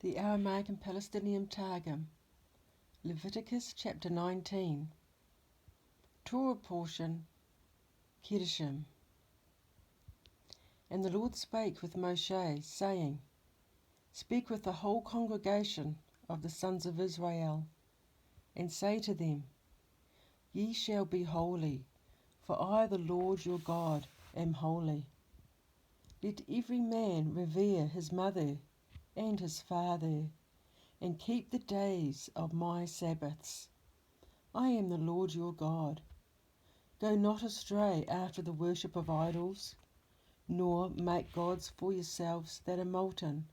The Aramaic and Palestinian Targum, Leviticus chapter 19. Torah portion, KEDOSHIM. And the Lord spake with Moshe, saying, Speak with the whole congregation of the sons of Israel, and say to them, Ye shall be holy, for I, the Lord your God, am holy. Let every man revere his mother and his father, and keep the days of my Sabbaths. I am the Lord your God. Go not astray after the worship of idols, nor make gods for yourselves that are molten.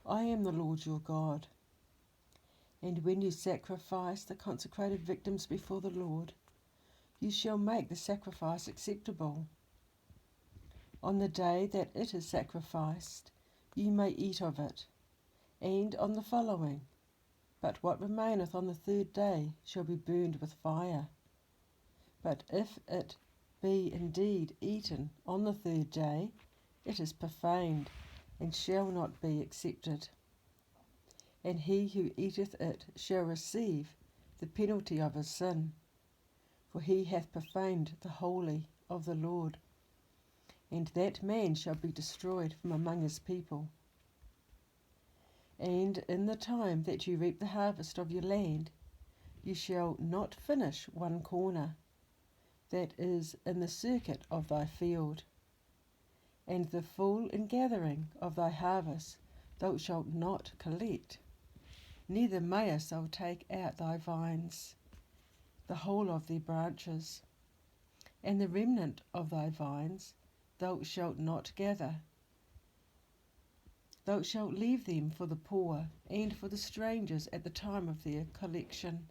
I am the Lord your God. And when you sacrifice the consecrated victims before the Lord, you shall make the sacrifice acceptable. On the day that it is sacrificed, you may eat of it, and on the following, but what remaineth on the third day shall be burned with fire. But if it be indeed eaten on the third day, it is profaned, and shall not be accepted. And he who eateth it shall receive the penalty of his sin, for he hath profaned the holy of the Lord, and that man shall be destroyed from among his people. And in the time that you reap the harvest of your land, you shall not finish one corner, that is in the circuit of thy field. And the full ingathering of thy harvest thou shalt not collect, neither mayest thou take out thy vines, the whole of their branches. And the remnant of thy vines thou shalt not gather. Thou shalt leave them for the poor and for the strangers at the time of their collection.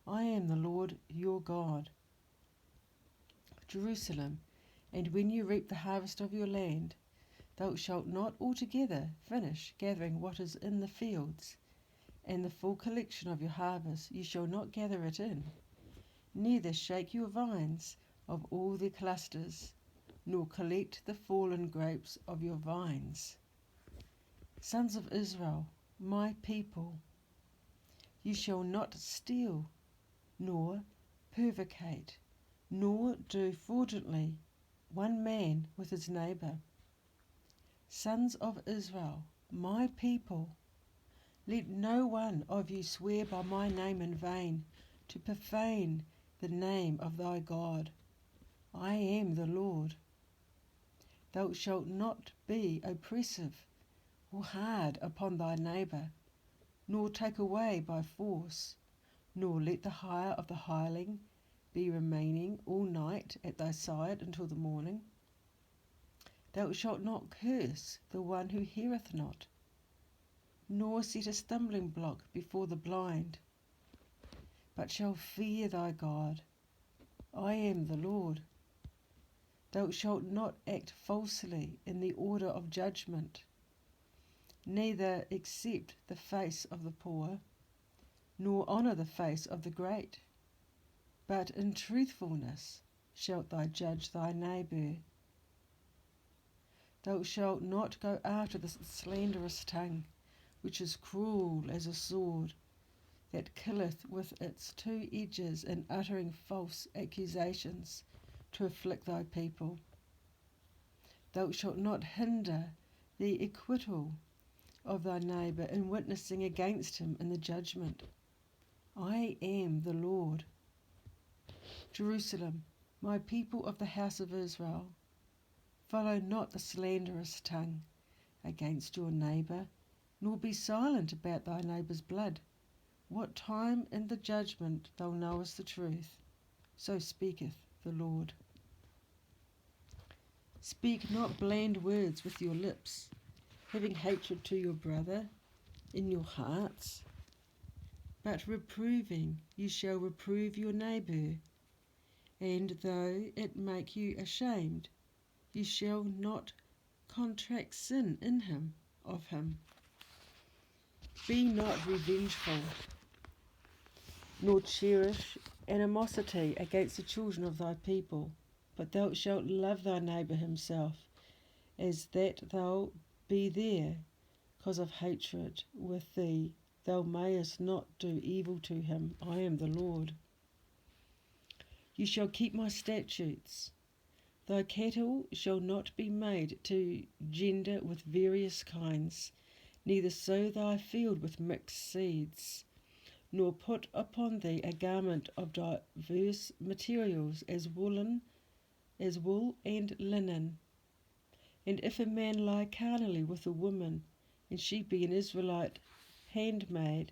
I am the Lord your God. Jerusalem, and when you reap the harvest of your land, thou shalt not altogether finish gathering what is in the fields, and the full collection of your harvest you shall not gather it in, neither shake your vines of all their clusters, nor collect the fallen grapes of your vines. Sons of Israel, my people, you shall not steal, nor prevaricate, nor do fraudulently one man with his neighbour. Sons of Israel, my people, let no one of you swear by my name in vain, to profane the name of thy God. I am the Lord. Thou shalt not be oppressive or hard upon thy neighbour, nor take away by force, nor let the hire of the hireling be remaining all night at thy side until the morning. Thou shalt not curse the one who heareth not, nor set a stumbling block before the blind, but shall fear thy God. I am the Lord. Thou shalt not act falsely in the order of judgment, neither accept the face of the poor, nor honour the face of the great, but in truthfulness shalt thou judge thy neighbour. Thou shalt not go after the slanderous tongue, which is cruel as a sword, that killeth with its two edges, in uttering false accusations to afflict thy people. Thou shalt not hinder the acquittal of thy neighbour in witnessing against him in the judgment. I am the Lord. Jerusalem, my people of the house of Israel, follow not the slanderous tongue against your neighbour, nor be silent about thy neighbour's blood. What time in the judgment thou knowest the truth, so speaketh the Lord. Speak not bland words with your lips, having hatred to your brother in your hearts, but reproving you shall reprove your neighbour, and though it make you ashamed, you shall not contract sin in him of him. Be not revengeful, nor cherish animosity against the children of thy people, but thou shalt love thy neighbour himself, as that thou be there. because of hatred with thee. Thou mayest not do evil to him. I am the Lord. You shall keep my statutes. Thy cattle shall not be made to gender with various kinds, neither sow thy field with mixed seeds, nor put upon thee a garment of diverse materials as wool and linen. And if a man lie carnally with a woman, and she be an Israelite handmaid,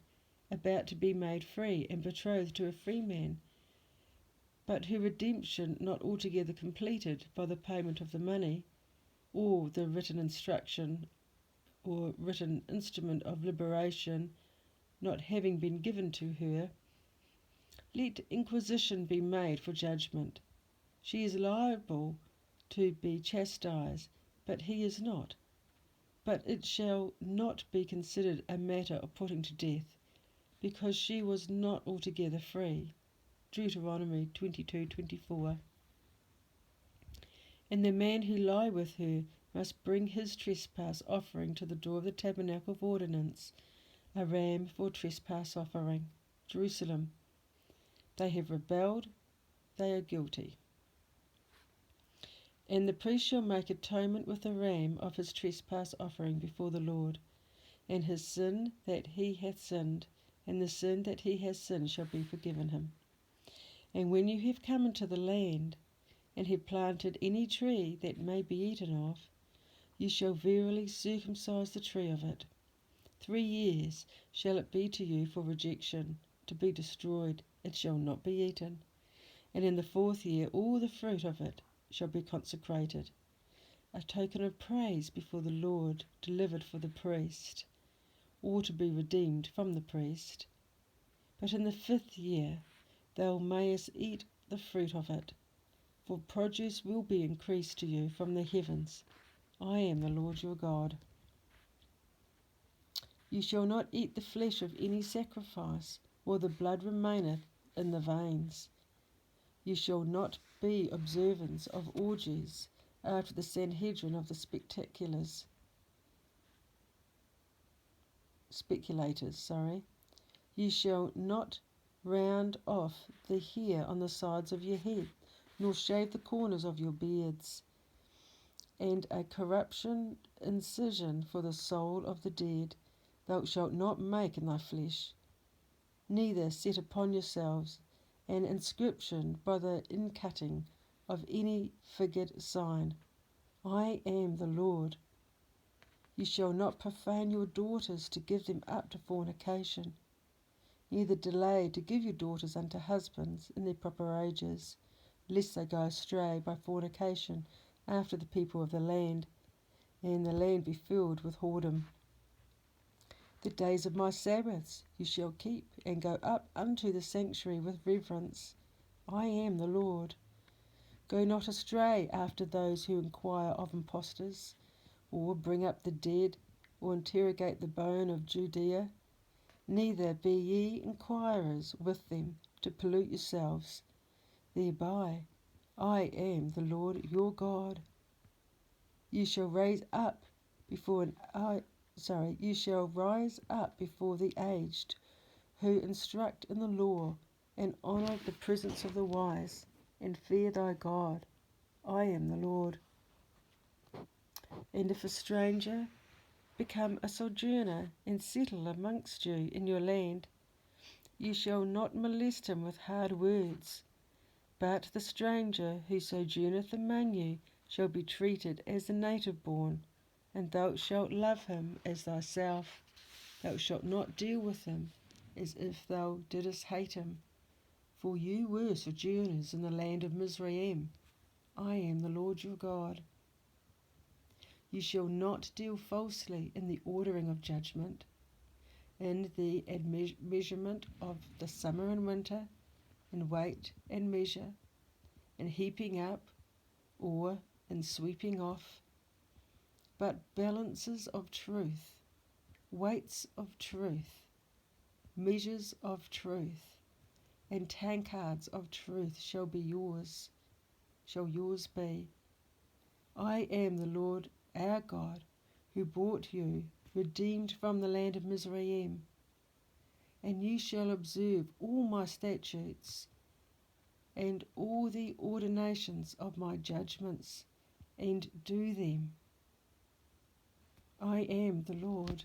about to be made free and betrothed to a free man, but her redemption not altogether completed by the payment of the money, or the written instruction or written instrument of liberation not having been given to her, let inquisition be made for judgment. She is liable to be chastised, but he is not. But it shall not be considered a matter of putting to death, because she was not altogether free. Deuteronomy 22:24. And the man who lie with her must bring his trespass offering to the door of the tabernacle of ordinance, a ram for trespass offering. Jerusalem. They have rebelled, they are guilty. And the priest shall make atonement with a ram of his trespass offering before the Lord, and his sin that he hath sinned, and the sin that he has sinned shall be forgiven him. And when you have come into the land, and have planted any tree that may be eaten of, you shall verily circumcise the tree of it. 3 years shall it be to you for rejection, to be destroyed, it shall not be eaten. And in the 4th year all the fruit of it shall be consecrated, a token of praise before the Lord, delivered for the priest, or to be redeemed from the priest. But in the 5th year thou mayest eat the fruit of it, for produce will be increased to you from the heavens. I am the Lord your God. You shall not eat the flesh of any sacrifice, while the blood remaineth in the veins. You shall not be observants of orgies after the Sanhedrin of the speculators. You shall not round off the hair on the sides of your head, nor shave the corners of your beards. And a corruption incision for the soul of the dead thou shalt not make in thy flesh, neither set upon yourselves an inscription by the incutting of any figured sign. I am the Lord. You shall not profane your daughters to give them up to fornication, neither delay to give your daughters unto husbands in their proper ages, lest they go astray by fornication after the people of the land, and the land be filled with whoredom. The days of my Sabbaths you shall keep, and go up unto the sanctuary with reverence. I am the Lord. Go not astray after those who inquire of impostors, or bring up the dead, or interrogate the bone of Judea. Neither be ye inquirers with them, to pollute yourselves thereby. I am the Lord your God. You shall rise up before the aged, who instruct in the law, and honour the presence of the wise, and fear thy God. I am the Lord. And if a stranger become a sojourner, and settle amongst you in your land, you shall not molest him with hard words, but the stranger who sojourneth among you shall be treated as the native born, and thou shalt love him as thyself. Thou shalt not deal with him as if thou didst hate him, for you were sojourners in the land of Mizraim. I am the Lord your God. You shall not deal falsely in the ordering of judgment, in the measurement of the summer and winter, in weight and measure, in heaping up or in sweeping off, but balances of truth, weights of truth, measures of truth, and tankards of truth shall yours be. I am the Lord our God, who brought you redeemed from the land of Mizraim. And you shall observe all my statutes and all the ordinations of my judgments, and do them. I am the Lord.